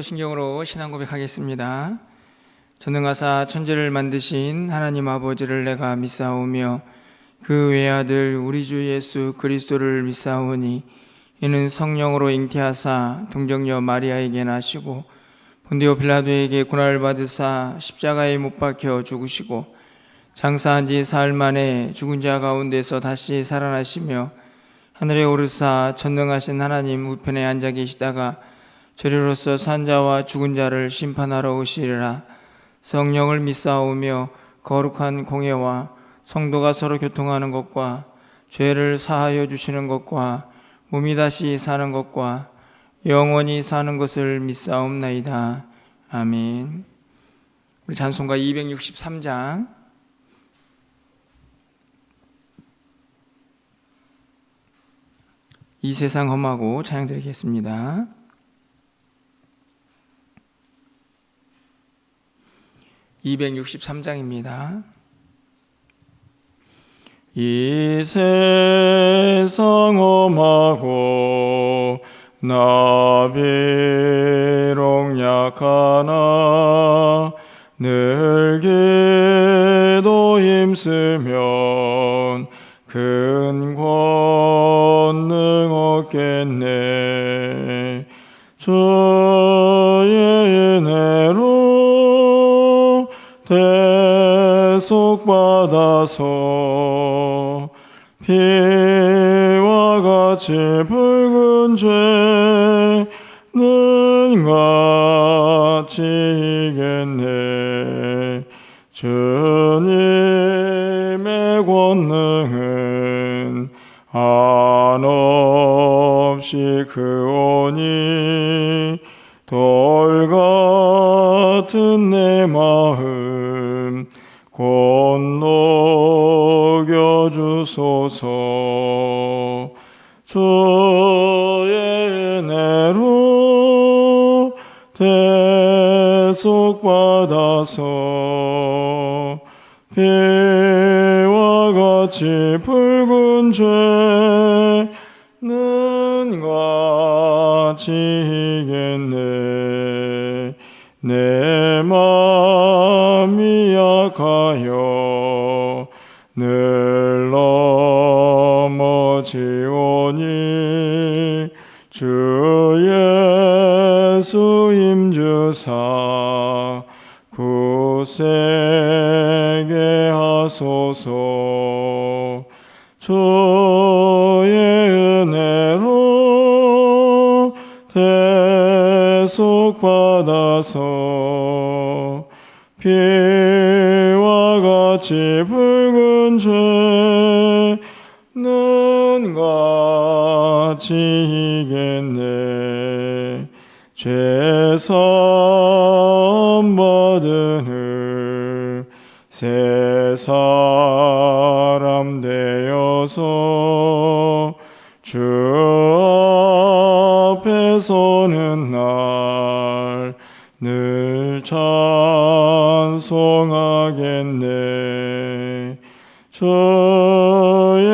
신경으로 신앙 고백하겠습니다. 전능하사 천지를 만드신 하나님 아버지를 내가 믿사오며 그 외아들 우리 주 예수 그리스도를 믿사오니 이는 성령으로 잉태하사 동정녀 마리아에게 나시고 본디오 빌라도에게 고난을 받으사 십자가에 못 박혀 죽으시고 장사한 지 사흘 만에 죽은 자 가운데서 다시 살아나시며 하늘에 오르사 전능하신 하나님 우편에 앉아 계시다가 저리로서 산자와 죽은 자를 심판하러 오시리라. 성령을 믿사오며 거룩한 공예와 성도가 서로 교통하는 것과 죄를 사하여 주시는 것과 몸이 다시 사는 것과 영원히 사는 것을 믿사옵나이다. 아멘. 우리 찬송가 263장 이 세상 험하고 찬양 드리겠습니다. (263장입니다) 이 세상 험하고 나 비록 약하나 늘 기도 힘쓰면 큰 권능 얻겠네. 주의 은혜로 대속받아서 피와 같이 붉은 죄는 같이 이겠네. 주님의 권능은 한없이 크오니 돌 같은 내 마음 건너겨 주소서. 주의 은혜로 대속받아서 피와 같이 붉은 죄는 같이 이겠네. 내 마음이 약하여 늘 넘어지오니 주 예수 힘주사 굳세게 하소서. 주의 은혜로 대속받아서 피와 같이 붉은 죄는 같이 이겠네. 죄사함 받으는 새 사람 되어서 주 앞에 서는 날 늘 찬송하겠네. 주의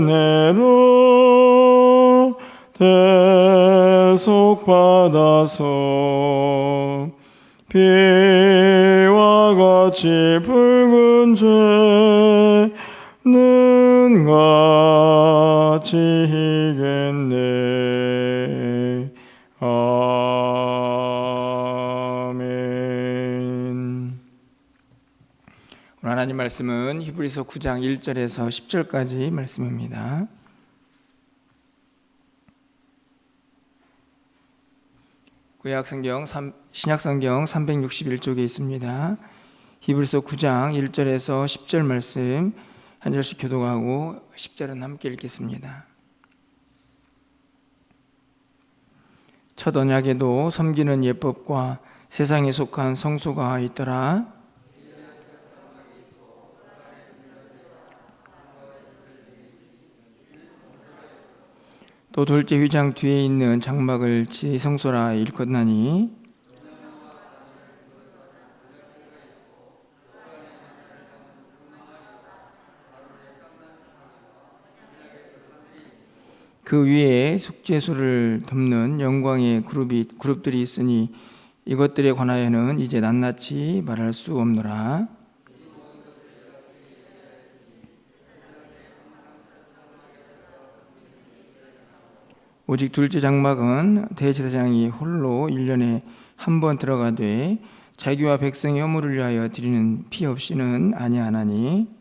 은혜로 대속받아서 피와 같이 붉은 죄는 같이 이겠네. 아멘. 오늘 하나님 말씀은 히브리서 9장 1절에서 10절까지 말씀입니다. 구약성경 신약성경 361쪽에 있습니다. 히브리서 9장 1절에서 10절 말씀 한 절씩 교독하고 10절은 함께 읽겠습니다. 첫 언약에도 섬기는 예법과 세상에 속한 성소가 있더라. 또 둘째 휘장 뒤에 있는 장막을 지성소라 일컫나니 그 위에 속죄소를 덮는 영광의 그룹들이 있으니 이것들에 관하여는 이제 낱낱이 말할 수 없노라. 오직 둘째 장막은 대제사장이 홀로 1년에 한 번 들어가되 자기와 백성의 허물을 위하여 드리는 피 없이는 아니하나니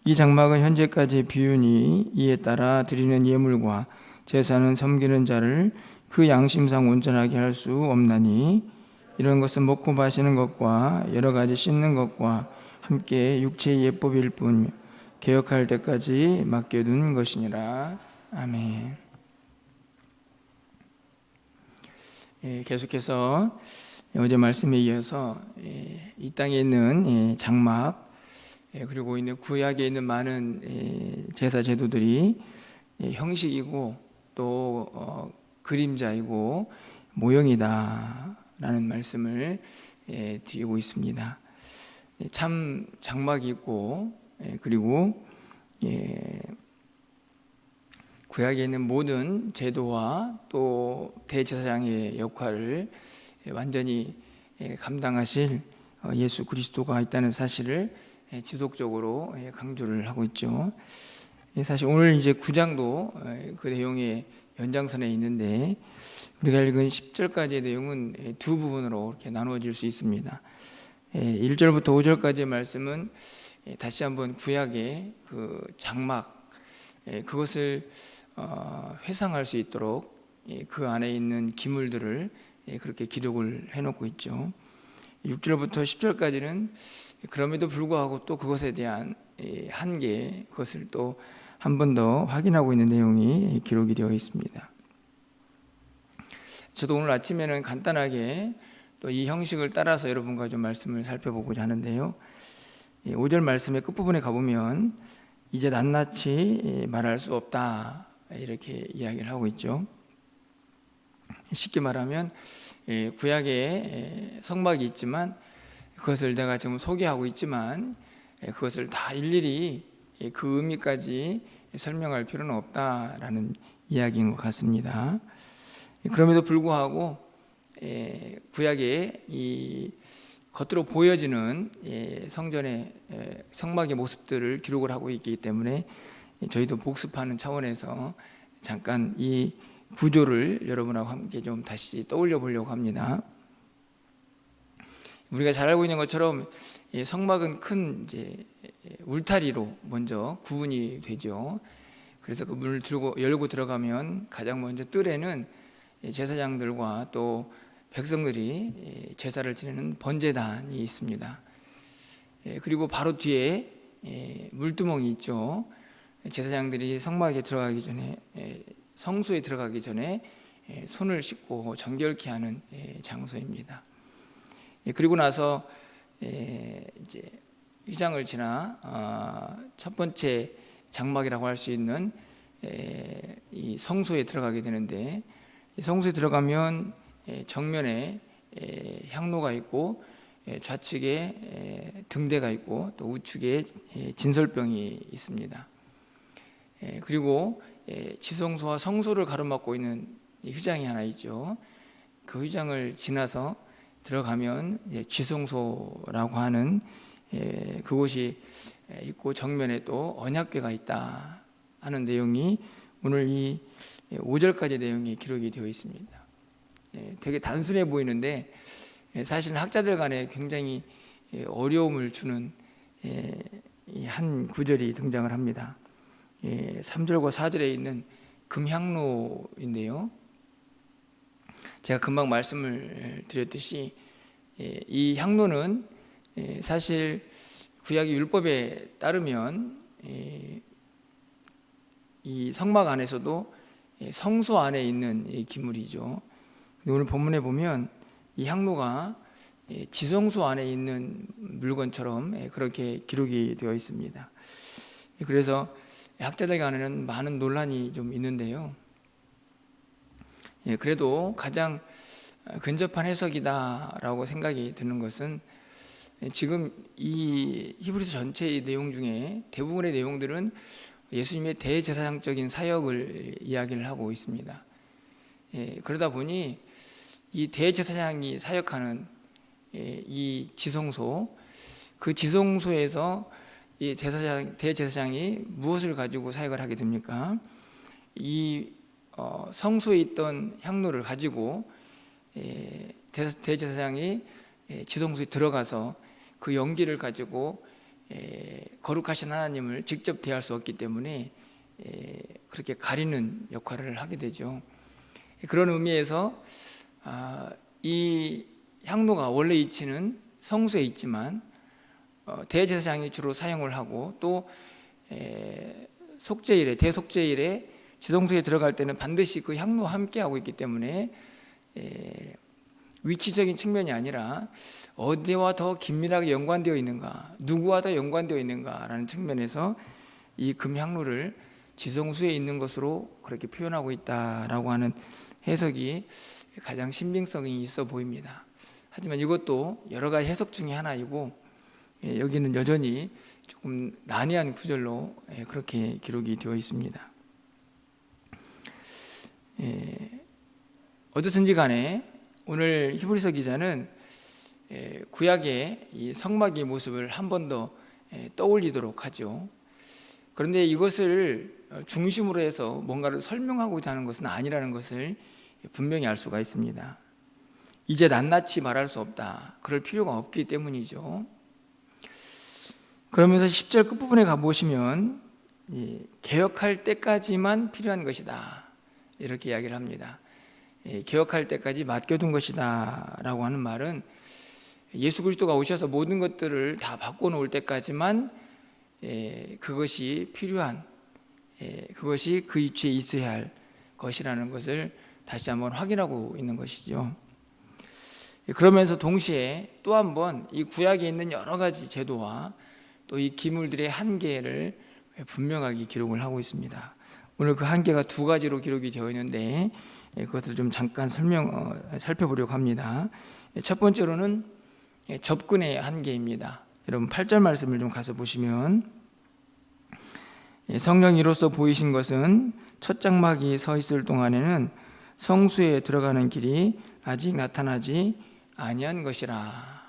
이 장막은 현재까지 비우니 이에 따라 드리는 예물과 제사는 섬기는 자를 그 양심상 온전하게 할 수 없나니 이런 것은 먹고 마시는 것과 여러 가지 씻는 것과 함께 육체의 예법일 뿐 개혁할 때까지 맡겨둔 것이니라. 아멘. 계속해서 어제 말씀에 이어서 이 땅에 있는 장막 그리고 있는 구약에 있는 많은 제사 제도들이 형식이고 또 그림자이고 모형이다라는 말씀을 드리고 있습니다. 참 장막이 있고 그리고 구약에 있는 모든 제도와 또 대제사장의 역할을 완전히 감당하실 예수 그리스도가 있다는 사실을 지속적으로 강조를 하고 있죠. 사실 오늘 이제 9장도 그 내용의 연장선에 있는데 우리가 읽은 10절까지의 내용은 두 부분으로 이렇게 나누어질 수 있습니다. 1절부터 5절까지의 말씀은 다시 한번 구약의 그 장막 그것을 회상할 수 있도록 그 안에 있는 기물들을 그렇게 기록을 해놓고 있죠. 6절부터 10절까지는 그럼에도 불구하고 또 그것에 대한 한계 그것을 또 한 번 더 확인하고 있는 내용이 기록이 되어 있습니다. 저도 오늘 아침에는 간단하게 또 이 형식을 따라서 여러분과 좀 말씀을 살펴보고자 하는데요. 5절 말씀의 끝부분에 가보면 이제 낱낱이 말할 수 없다 이렇게 이야기를 하고 있죠. 쉽게 말하면 구약에 성막이 있지만 그것을 내가 지금 소개하고 있지만 그것을 다 일일이 그 의미까지 설명할 필요는 없다라는 이야기인 것 같습니다. 그럼에도 불구하고 구약의 이 겉으로 보여지는 성전의 성막의 모습들을 기록을 하고 있기 때문에 저희도 복습하는 차원에서 잠깐 이 구조를 여러분하고 함께 좀 다시 떠올려 보려고 합니다. 우리가 잘 알고 있는 것처럼 성막은 큰 이제 울타리로 먼저 구분이 되죠. 그래서 그 문을 열고 들어가면 가장 먼저 뜰에는 제사장들과 또 백성들이 제사를 지내는 번제단이 있습니다. 그리고 바로 뒤에 물두멍이 있죠. 제사장들이 성막에 들어가기 전에 성소에 들어가기 전에 손을 씻고 정결케 하는 장소입니다. 그리고 나서 이제 휘장을 지나 첫 번째 장막이라고 할 수 있는 이 성소에 들어가게 되는데 성소에 들어가면 정면에 향로가 있고 좌측에 등대가 있고 또 우측에 진설병이 있습니다. 그리고 지성소와 성소를 가로막고 있는 휘장이 하나 있죠. 그 휘장을 지나서 들어가면 지성소라고 하는 그곳이 있고 정면에 또 언약궤가 있다 하는 내용이 오늘 이 5절까지 내용이 기록이 되어 있습니다. 되게 단순해 보이는데 사실 학자들 간에 굉장히 어려움을 주는 한 구절이 등장을 합니다. 3절과 4절에 있는 금향로인데요. 제가 금방 말씀을 드렸듯이 이 향로는 사실 구약의 율법에 따르면 이 성막 안에서도 성소 안에 있는 기물이죠. 오늘 본문에 보면 이 향로가 지성소 안에 있는 물건처럼 그렇게 기록이 되어 있습니다. 그래서 학자들 간에는 많은 논란이 좀 있는데요. 그래도 가장 근접한 해석이다라고 생각이 드는 것은 지금 이 히브리서 전체의 내용 중에 대부분의 내용들은 예수님의 대제사장적인 사역을 이야기를 하고 있습니다. 그러다 보니 이 대제사장이 사역하는 이 지성소, 그 지성소에서 이 대제사장이 무엇을 가지고 사역을 하게 됩니까? 이 성소에 있던 향로를 가지고 대제사장이 지성소에 들어가서 그 연기를 가지고 거룩하신 하나님을 직접 대할 수 없기 때문에 그렇게 가리는 역할을 하게 되죠. 그런 의미에서 이 향로가 원래 위치는 성소에 있지만 대제사장이 주로 사용을 하고 또 속죄일에 대속죄일에 지성소에 들어갈 때는 반드시 그 향로와 함께 하고 있기 때문에 위치적인 측면이 아니라 어디와 더 긴밀하게 연관되어 있는가, 누구와 더 연관되어 있는가라는 측면에서 이 금향로를 지성소에 있는 것으로 그렇게 표현하고 있다라고 하는 해석이 가장 신빙성이 있어 보입니다. 하지만 이것도 여러 가지 해석 중에 하나이고 여기는 여전히 조금 난해한 구절로 그렇게 기록이 되어 있습니다. 어쨌든지 간에 오늘 히브리서 기자는 구약의 이 성막의 모습을 한 번 더 떠올리도록 하죠. 그런데 이것을 중심으로 해서 뭔가를 설명하고자 하는 것은 아니라는 것을 분명히 알 수가 있습니다. 이제 낱낱이 말할 수 없다, 그럴 필요가 없기 때문이죠. 그러면서 10절 끝부분에 가보시면 개혁할 때까지만 필요한 것이다, 이렇게 이야기를 합니다. 개혁할 때까지 맡겨둔 것이다 라고 하는 말은 예수 그리스도가 오셔서 모든 것들을 다 바꿔놓을 때까지만 그것이 필요한, 그것이 그 위치에 있어야 할 것이라는 것을 다시 한번 확인하고 있는 것이죠. 그러면서 동시에 또 한번 이 구약에 있는 여러 가지 제도와 또 이 기물들의 한계를 분명하게 기록을 하고 있습니다. 오늘 그 한계가 두 가지로 기록이 되어 있는데 그것을 좀 잠깐 살펴보려고 합니다. 첫 번째로는 접근의 한계입니다. 여러분 8절 말씀을 좀 가서 보시면 성령 이로써 보이신 것은 첫 장막이 서 있을 동안에는 성수에 들어가는 길이 아직 나타나지 아니한 것이라.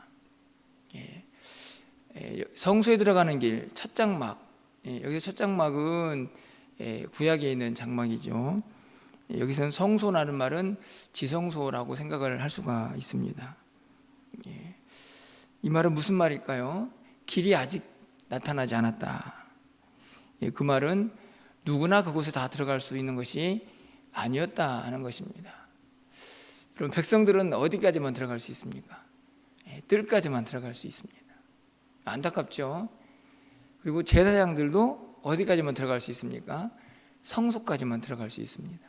성수에 들어가는 길, 첫 장막. 여기서 첫 장막은 구약에 있는 장막이죠. 여기서는 성소라는 말은 지성소라고 생각을 할 수가 있습니다. 이 말은 무슨 말일까요? 길이 아직 나타나지 않았다. 그 말은 누구나 그곳에 다 들어갈 수 있는 것이 아니었다 하는 것입니다. 그럼 백성들은 어디까지만 들어갈 수 있습니까? 뜰까지만 들어갈 수 있습니다. 안타깝죠? 그리고 제사장들도 어디까지만 들어갈 수 있습니까? 성소까지만 들어갈 수 있습니다.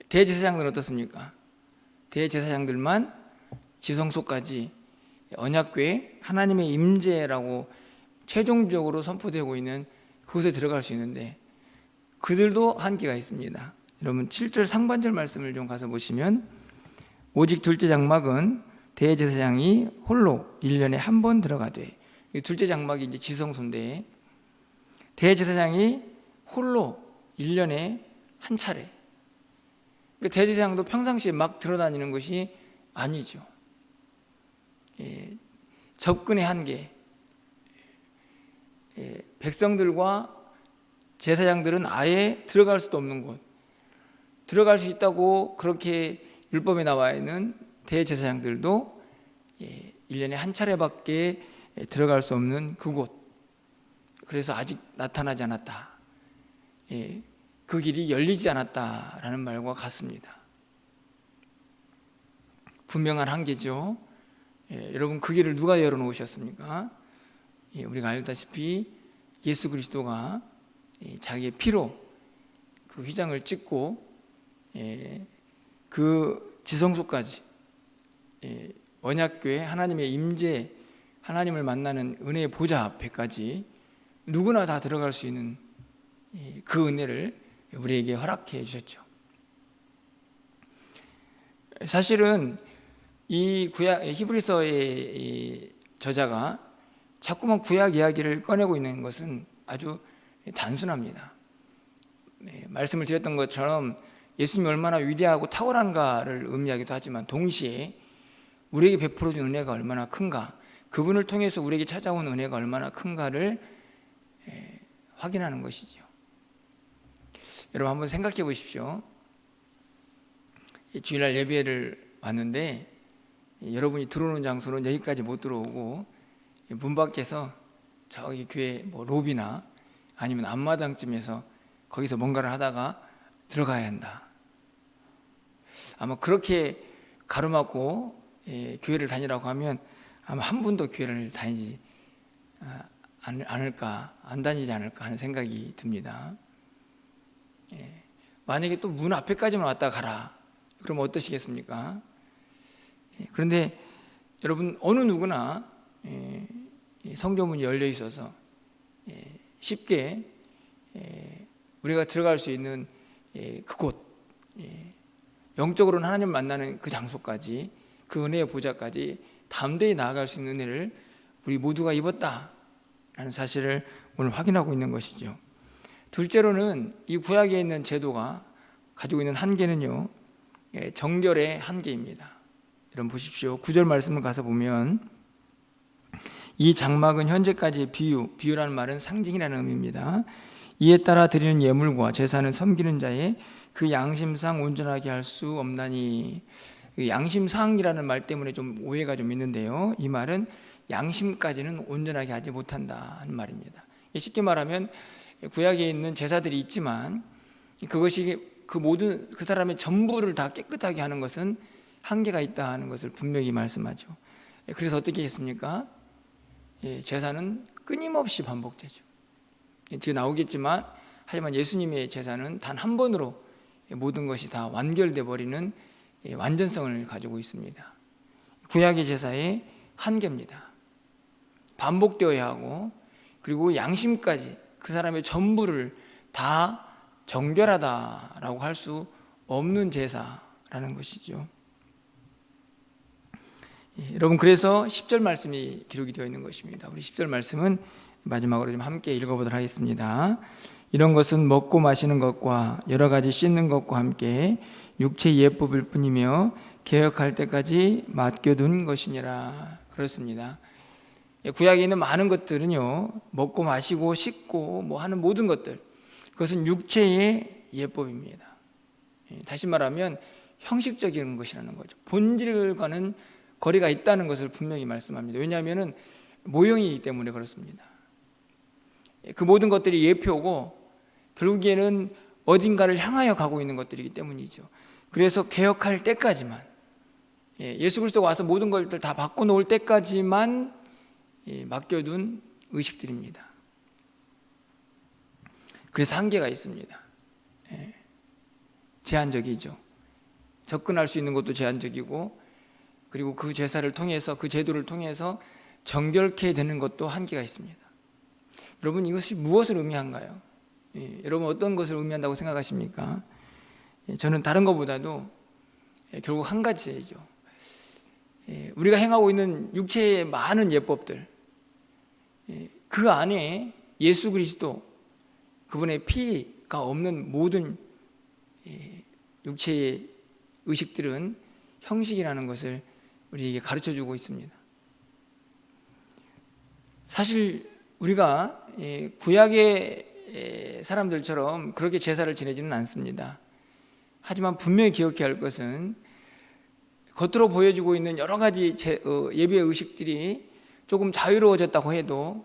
대제사장들은 어떻습니까? 대제사장들만 지성소까지, 언약궤 하나님의 임재라고 최종적으로 선포되고 있는 그곳에 들어갈 수 있는데 그들도 한계가 있습니다. 여러분 7절 상반절 말씀을 좀 가서 보시면 오직 둘째 장막은 대제사장이 홀로 1년에 한 번 들어가되, 둘째 장막이 이제 지성소인데 대제사장이 홀로 1년에 한 차례, 대제사장도 평상시에 막 들어다니는 것이 아니죠. 접근의 한계, 백성들과 제사장들은 아예 들어갈 수도 없는 곳, 들어갈 수 있다고 그렇게 율법에 나와 있는 대제사장들도 1년에 한 차례밖에 들어갈 수 없는 그곳, 그래서 아직 나타나지 않았다, 그 길이 열리지 않았다라는 말과 같습니다. 분명한 한계죠. 여러분 그 길을 누가 열어놓으셨습니까? 우리가 알다시피 예수 그리스도가 자기의 피로 그 휘장을 찍고 그 지성소까지, 언약궤 하나님의 임재, 하나님을 만나는 은혜의 보좌 앞에까지 누구나 다 들어갈 수 있는 그 은혜를 우리에게 허락해 주셨죠. 사실은 이 구약 히브리서의 이 저자가 자꾸만 구약 이야기를 꺼내고 있는 것은 아주 단순합니다. 말씀을 드렸던 것처럼 예수님이 얼마나 위대하고 탁월한가를 의미하기도 하지만 동시에 우리에게 베풀어 준 은혜가 얼마나 큰가, 그분을 통해서 우리에게 찾아온 은혜가 얼마나 큰가를 확인하는 것이죠. 여러분 한번 생각해 보십시오. 주일날 예배를 왔는데 여러분이 들어오는 장소는 여기까지 못 들어오고 문 밖에서 저기 교회 뭐 로비나 아니면 앞마당쯤에서 거기서 뭔가를 하다가 들어가야 한다. 아마 그렇게 가로막고 교회를 다니라고 하면 아마 한 분도 교회를 다니지 않을까, 안 다니지 않을까 하는 생각이 듭니다. 만약에 또 문 앞에까지만 왔다 가라, 그러면 어떠시겠습니까? 그런데 여러분, 어느 누구나 성교문이 열려 있어서 쉽게 우리가 들어갈 수 있는 그곳, 영적으로는 하나님을 만나는 그 장소까지, 그 은혜의 보좌까지 담대히 나아갈 수 있는 은혜를 우리 모두가 입었다라는 사실을 오늘 확인하고 있는 것이죠. 둘째로는 이 구약에 있는 제도가 가지고 있는 한계는요, 정결의 한계입니다. 여러분 보십시오. 9절 말씀을 가서 보면 이 장막은 현재까지의 비유라는 말은 상징이라는 의미입니다. 이에 따라 드리는 예물과 제사는 섬기는 자의 그 양심상 온전하게 할 수 없나니. 양심상이라는 말 때문에 좀 오해가 좀 있는데요, 이 말은 양심까지는 온전하게 하지 못한다는 말입니다. 쉽게 말하면 구약에 있는 제사들이 있지만 그것이 그 모든 그 사람의 전부를 다 깨끗하게 하는 것은 한계가 있다는 것을 분명히 말씀하죠. 그래서 어떻게 했습니까? 제사는 끊임없이 반복되죠. 지금 나오겠지만 하지만 예수님의 제사는 단 한 번으로 모든 것이 다 완결돼 버리는 완전성을 가지고 있습니다. 구약의 제사의 한계입니다. 반복되어야 하고, 그리고 양심까지 그 사람의 전부를 다 정결하다라고 할 수 없는 제사라는 것이죠. 여러분, 그래서 10절 말씀이 기록이 되어 있는 것입니다. 우리 10절 말씀은 마지막으로 좀 함께 읽어보도록 하겠습니다. 이런 것은 먹고 마시는 것과 여러 가지 씻는 것과 함께 육체의 예법일 뿐이며 개혁할 때까지 맡겨둔 것이니라. 그렇습니다. 구약에 있는 많은 것들은요, 먹고 마시고 씻고 뭐 하는 모든 것들, 그것은 육체의 예법입니다. 다시 말하면 형식적인 것이라는 거죠. 본질과는 거리가 있다는 것을 분명히 말씀합니다. 왜냐하면 모형이기 때문에 그렇습니다. 그 모든 것들이 예표고 결국에는 어딘가를 향하여 가고 있는 것들이기 때문이죠. 그래서 개혁할 때까지만, 예수 그리스도가 와서 모든 것들 다 바꿔놓을 때까지만 맡겨둔 의식들입니다. 그래서 한계가 있습니다. 제한적이죠. 접근할 수 있는 것도 제한적이고, 그리고 그 제사를 통해서, 그 제도를 통해서 정결케 되는 것도 한계가 있습니다. 여러분, 이것이 무엇을 의미한가요? 여러분, 어떤 것을 의미한다고 생각하십니까? 저는 다른 것보다도 결국 한 가지죠. 우리가 행하고 있는 육체의 많은 예법들, 그 안에 예수 그리스도, 그분의 피가 없는 모든 육체의 의식들은 형식이라는 것을 우리에게 가르쳐주고 있습니다. 사실 우리가 구약의 사람들처럼 그렇게 제사를 지내지는 않습니다. 하지만 분명히 기억해야 할 것은 겉으로 보여주고 있는 여러 가지 예배의 의식들이 조금 자유로워졌다고 해도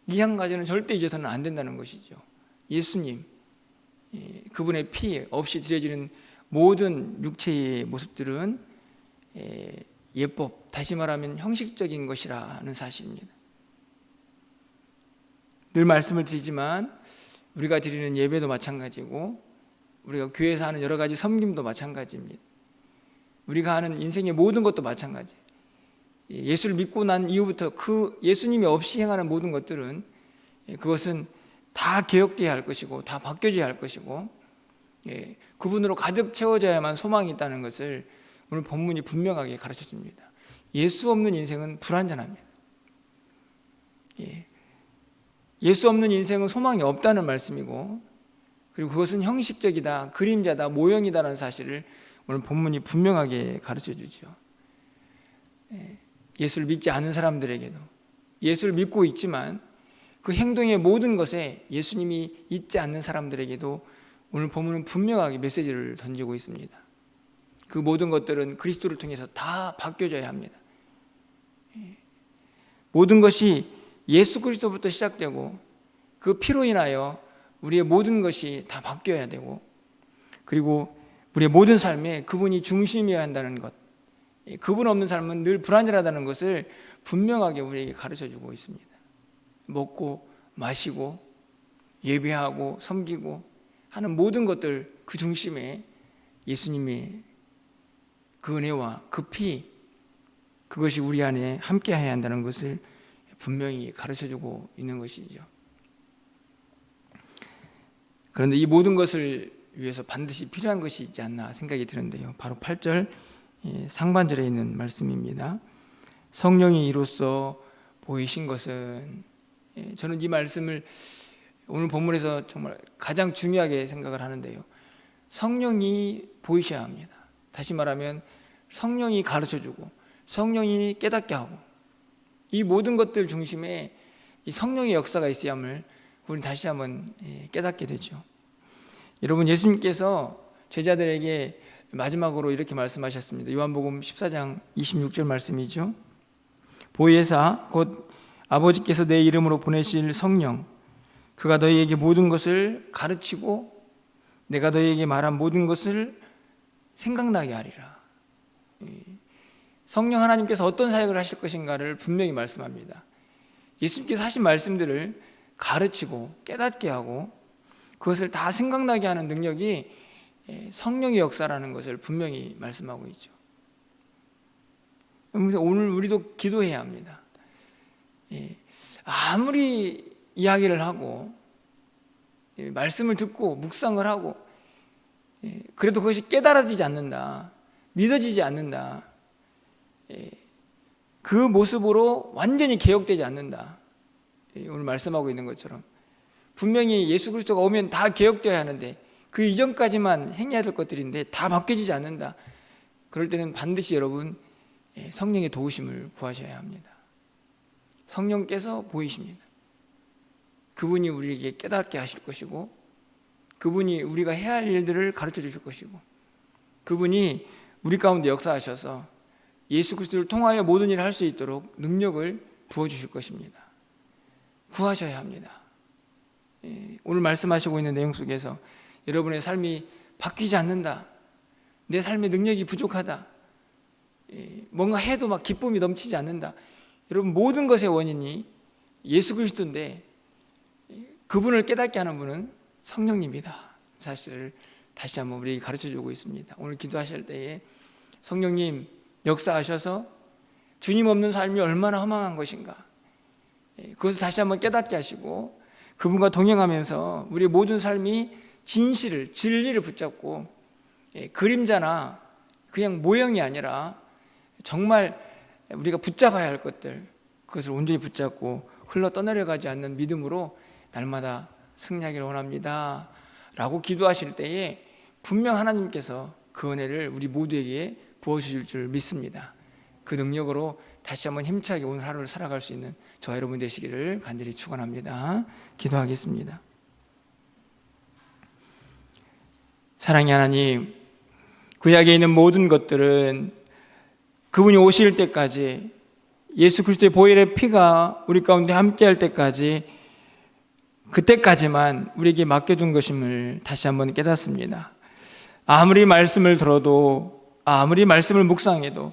이 한 가지는 절대 잊어서는 안 된다는 것이죠. 예수님, 그분의 피 없이 드려지는 모든 육체의 모습들은 예법, 다시 말하면 형식적인 것이라는 사실입니다. 늘 말씀을 드리지만 우리가 드리는 예배도 마찬가지고, 우리가 교회에서 하는 여러 가지 섬김도 마찬가지입니다. 우리가 하는 인생의 모든 것도 마찬가지. 예수를 믿고 난 이후부터 그 예수님이 없이 행하는 모든 것들은 그것은 다 개혁되어야 할 것이고 다 바뀌어져야 할 것이고, 그분으로 가득 채워져야만 소망이 있다는 것을 오늘 본문이 분명하게 가르쳐 줍니다. 예수 없는 인생은 불완전합니다. 예수 없는 인생은 소망이 없다는 말씀이고, 그리고 그것은 형식적이다, 그림자다, 모형이다라는 사실을 오늘 본문이 분명하게 가르쳐 주죠. 예수를 믿지 않은 사람들에게도, 예수를 믿고 있지만 그 행동의 모든 것에 예수님이 있지 않는 사람들에게도 오늘 본문은 분명하게 메시지를 던지고 있습니다. 그 모든 것들은 그리스도를 통해서 다 바뀌어져야 합니다. 모든 것이 예수 그리스도부터 시작되고 그 피로 인하여 우리의 모든 것이 다 바뀌어야 되고, 그리고 우리의 모든 삶에 그분이 중심이어야 한다는 것, 그분 없는 삶은 늘 불완전하다는 것을 분명하게 우리에게 가르쳐주고 있습니다. 먹고 마시고 예배하고 섬기고 하는 모든 것들 그 중심에 예수님의 그 은혜와 그 피, 그것이 우리 안에 함께해야 한다는 것을 분명히 가르쳐주고 있는 것이죠. 그런데 이 모든 것을 위해서 반드시 필요한 것이 있지 않나 생각이 드는데요, 바로 8절 상반절에 있는 말씀입니다. 성령이 이로써 보이신 것은, 저는 이 말씀을 오늘 본문에서 정말 가장 중요하게 생각을 하는데요, 성령이 보이셔야 합니다. 다시 말하면 성령이 가르쳐주고 성령이 깨닫게 하고, 이 모든 것들 중심에 이 성령의 역사가 있어야함을 우리는 다시 한번 깨닫게 되죠. 여러분, 예수님께서 제자들에게 마지막으로 이렇게 말씀하셨습니다. 요한복음 14장 26절 말씀이죠. 보혜사 곧 아버지께서 내 이름으로 보내실 성령, 그가 너희에게 모든 것을 가르치고 내가 너희에게 말한 모든 것을 생각나게 하리라. 성령 하나님께서 어떤 사역을 하실 것인가를 분명히 말씀합니다. 예수님께서 하신 말씀들을 가르치고 깨닫게 하고 그것을 다 생각나게 하는 능력이 성령의 역사라는 것을 분명히 말씀하고 있죠. 그래서 오늘 우리도 기도해야 합니다. 아무리 이야기를 하고 말씀을 듣고 묵상을 하고 그래도 그것이 깨달아지지 않는다, 믿어지지 않는다, 그 모습으로 완전히 개혁되지 않는다, 오늘 말씀하고 있는 것처럼 분명히 예수 그리스도가 오면 다 개혁되어야 하는데 그 이전까지만 행해야 될 것들인데 다 바뀌어지지 않는다. 그럴 때는 반드시 여러분 성령의 도우심을 구하셔야 합니다. 성령께서 보이십니다. 그분이 우리에게 깨닫게 하실 것이고, 그분이 우리가 해야 할 일들을 가르쳐 주실 것이고, 그분이 우리 가운데 역사하셔서 예수 그리스도를 통하여 모든 일을 할 수 있도록 능력을 부어주실 것입니다. 구하셔야 합니다. 오늘 말씀하시고 있는 내용 속에서 여러분의 삶이 바뀌지 않는다, 내 삶의 능력이 부족하다, 뭔가 해도 막 기쁨이 넘치지 않는다, 여러분 모든 것의 원인이 예수 그리스도인데 그분을 깨닫게 하는 분은 성령님이다 사실을 다시 한번 우리에게 가르쳐주고 있습니다. 오늘 기도하실 때에 성령님 역사하셔서 주님 없는 삶이 얼마나 허망한 것인가, 그것을 다시 한번 깨닫게 하시고 그분과 동행하면서 우리의 모든 삶이 진실을, 진리를 붙잡고 그림자나 그냥 모형이 아니라 정말 우리가 붙잡아야 할 것들, 그것을 온전히 붙잡고 흘러 떠내려가지 않는 믿음으로 날마다 승리하기를 원합니다 라고 기도하실 때에 분명 하나님께서 그 은혜를 우리 모두에게 부어주실 줄 믿습니다. 그 능력으로 다시 한번 힘차게 오늘 하루를 살아갈 수 있는 저와 여러분 되시기를 간절히 축원합니다. 기도하겠습니다. 사랑의 하나님, 구약에 있는 모든 것들은 그분이 오실 때까지, 예수 그리스도의 보혈의 피가 우리 가운데 함께할 때까지, 그때까지만 우리에게 맡겨준 것임을 다시 한번 깨닫습니다. 아무리 말씀을 들어도, 아무리 말씀을 묵상해도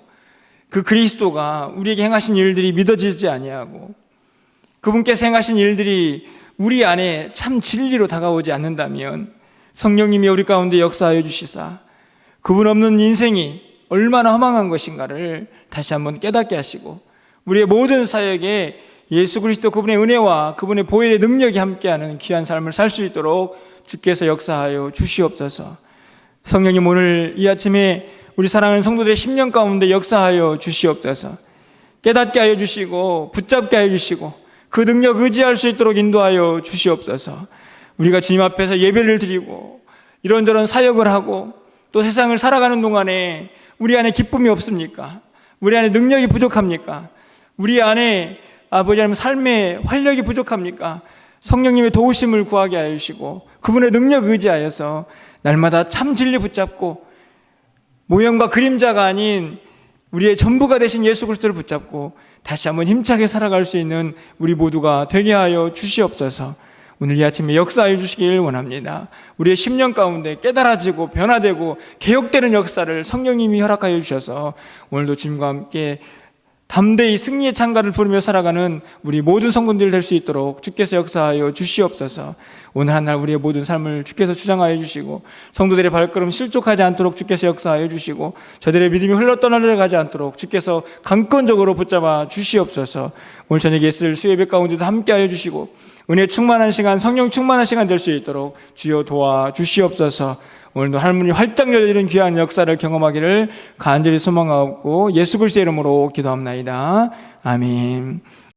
그 그리스도가 우리에게 행하신 일들이 믿어지지 아니하고 그분께서 행하신 일들이 우리 안에 참 진리로 다가오지 않는다면 성령님이 우리 가운데 역사하여 주시사 그분 없는 인생이 얼마나 허망한 것인가를 다시 한번 깨닫게 하시고 우리의 모든 사역에 예수 그리스도 그분의 은혜와 그분의 보혈의 능력이 함께하는 귀한 삶을 살 수 있도록 주께서 역사하여 주시옵소서. 성령님, 오늘 이 아침에 우리 사랑하는 성도들의 10년 가운데 역사하여 주시옵소서. 깨닫게 하여 주시고 붙잡게 하여 주시고 그 능력 의지할 수 있도록 인도하여 주시옵소서. 우리가 주님 앞에서 예배를 드리고 이런저런 사역을 하고 또 세상을 살아가는 동안에 우리 안에 기쁨이 없습니까? 우리 안에 능력이 부족합니까? 우리 안에 아버지 하나님 삶의 활력이 부족합니까? 성령님의 도우심을 구하게 하여 주시고 그분의 능력 의지하여서 날마다 참 진리 붙잡고 모형과 그림자가 아닌 우리의 전부가 되신 예수 그리스도를 붙잡고 다시 한번 힘차게 살아갈 수 있는 우리 모두가 되게 하여 주시옵소서. 오늘 이 아침에 역사하여 주시길 원합니다. 우리의 10년 가운데 깨달아지고 변화되고 개혁되는 역사를 성령님이 허락하여 주셔서 오늘도 주님과 함께 담대히 승리의 창가를 부르며 살아가는 우리 모든 성도들 될 수 있도록 주께서 역사하여 주시옵소서. 오늘 한 날 우리의 모든 삶을 주께서 주장하여 주시고 성도들의 발걸음 실족하지 않도록 주께서 역사하여 주시고 저들의 믿음이 흘러떠나려 가지 않도록 주께서 강권적으로 붙잡아 주시옵소서. 오늘 저녁에 있을 수요예배 가운데도 함께하여 주시고 은혜 충만한 시간, 성령 충만한 시간 될 수 있도록 주여 도와 주시옵소서. 오늘도 하늘문이 활짝 열리는 귀한 역사를 경험하기를 간절히 소망하고 예수 그리스도의 이름으로 기도합나이다. 아멘.